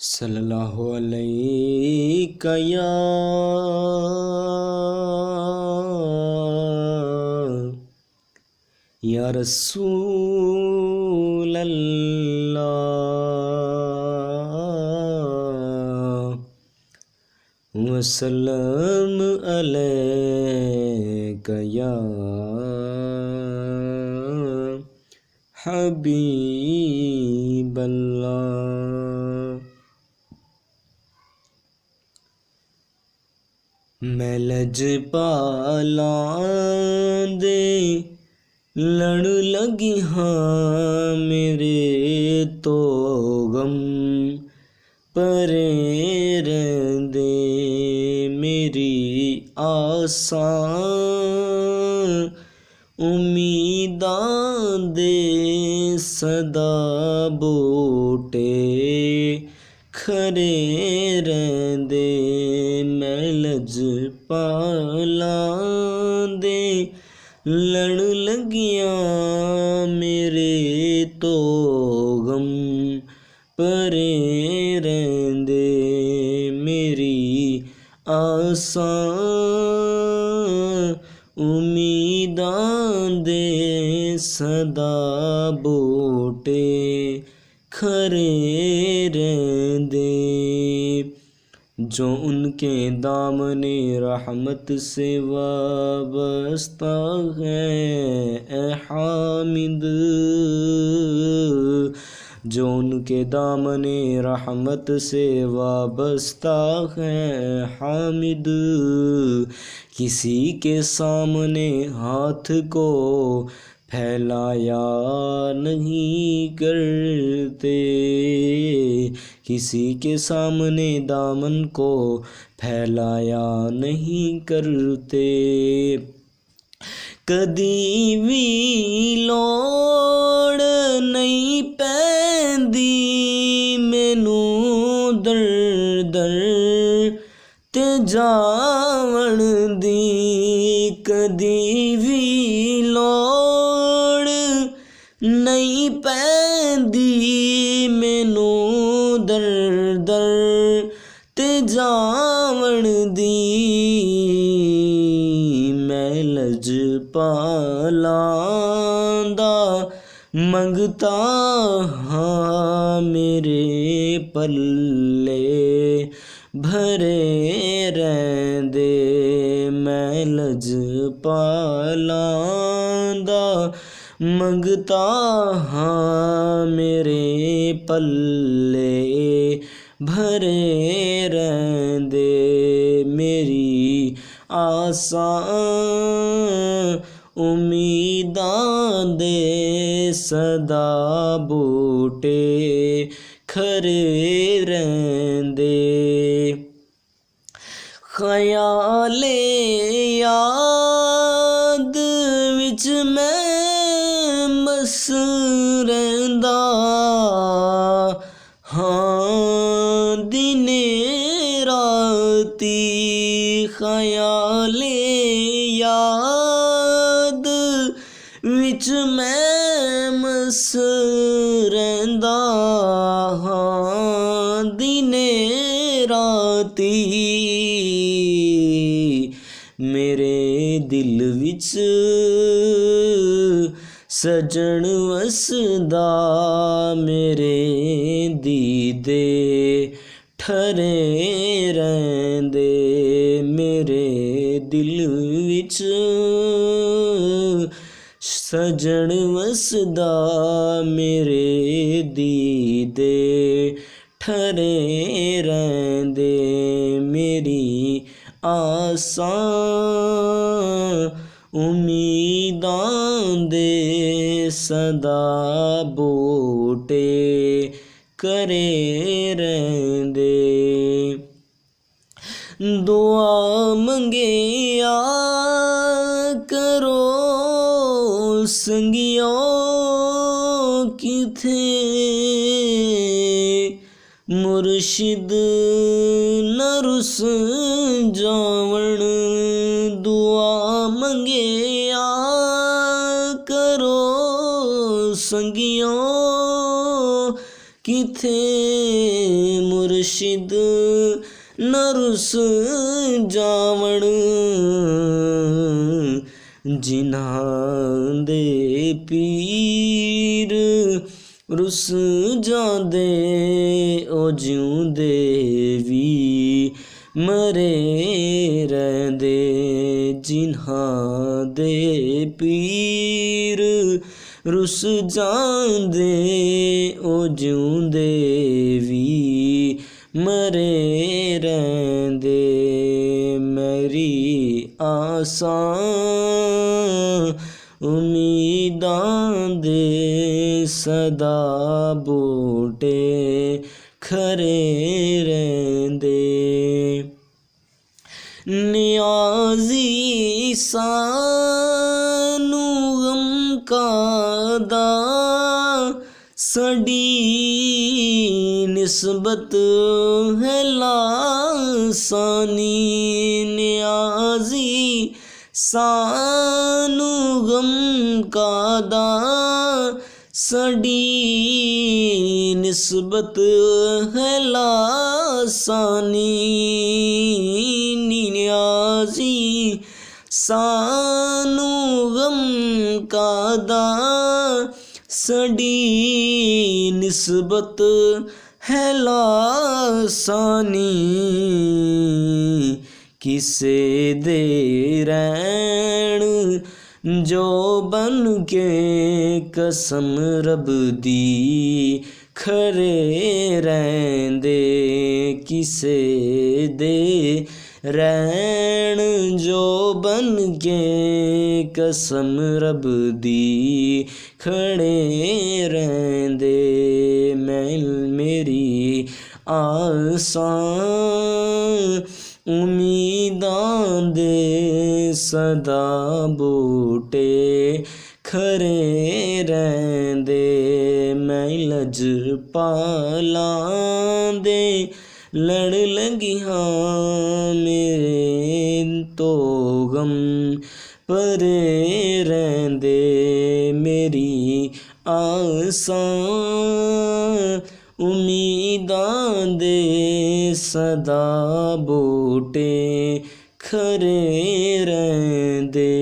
صلی اللہ علیہ یا رسول اللہ وسلم علیک یا حبیب اللہ۔ میں لجپالاں دے لڑ لگی ہاں میرے تو غم پرے رہندے میری آساں امیداں دے صدا بوٹے کھرے رہندے میں لجپالاں دے لڑ لگیاں میرے تو غم پرے رہندے میری آساں امیداں دے صدا بوٹے کھرے رہندے۔ جو ان کے دامن رحمت سے وابستہ ہے اے حامد، جو ان کے دامن رحمت سے وابستہ ہے حامد، کسی کے سامنے ہاتھ کو پھیلایا نہیں کرتے، کسی کے سامنے دامن کو پھیلایا نہیں کرتے، کدی بھی لوڑ نہیں پیندی مینوں در در تے جاون دی، کدی بھی لوڑ نہیں پیندی مینوں در در تے جاون دی، میں لجپالاں دا منگتا ہاں میرے پلے بھرے رہندے، میں لجپالاں دا منگتا ہاں میرے پلے بھرے رہندے میری آساں امیداں دے صدا بوٹے کھرے رہندے۔ خیال یاد وچ میں مس رہندا ہاں دن راتی، خیال یاد وچ میں مس رہندا ہاں دن راتی، میرے دل وچ سجن وسدا میرے دیدے ٹھرے رہندے، میرے دل وچ سجن وسدا میرے دیدے ٹھرے رہندے میری آساں امیداں دے صدا بوٹے کرے رہندے۔ دعا منگیا کرو سنگیو کتھے مرشد نہ رس جاون، دعا منگیا کرو سنگیوں थे मुर्शिद न रुस जावण जिन्हां दे पीर रुस जांदे ओ जिउंदे वी मरे रहिंदे जिन्हां दे पीर रुस जांदे ओ जिउंदे वी मरे रहिंदे मेरी आसां उम्मीदां दे सदा बूटे खरे रहिंदे नियाज़ी सानू गम कादा सड़ी निस्बत है लासानी नियाज़ी सानू गम कादा सड़ी निस्बत है लासानी नियाज़ी सानू गम कादा सड़ी निस्बत है लासानी किसे दे रैण जो बन के कसम रब दी खरे रहिंदे किसे दे रैण जो बन के कसम रब दी खड़े रहिंदे मेरी आसां उम्मीदां दे सदा बूटे खरे रहिंदे मैं लजपालां दे लड़ लगियां मेरे तो गम परे रहिंदे मेरी आसां उम्मीदां दे सदा बूटे खरे रहिंदे।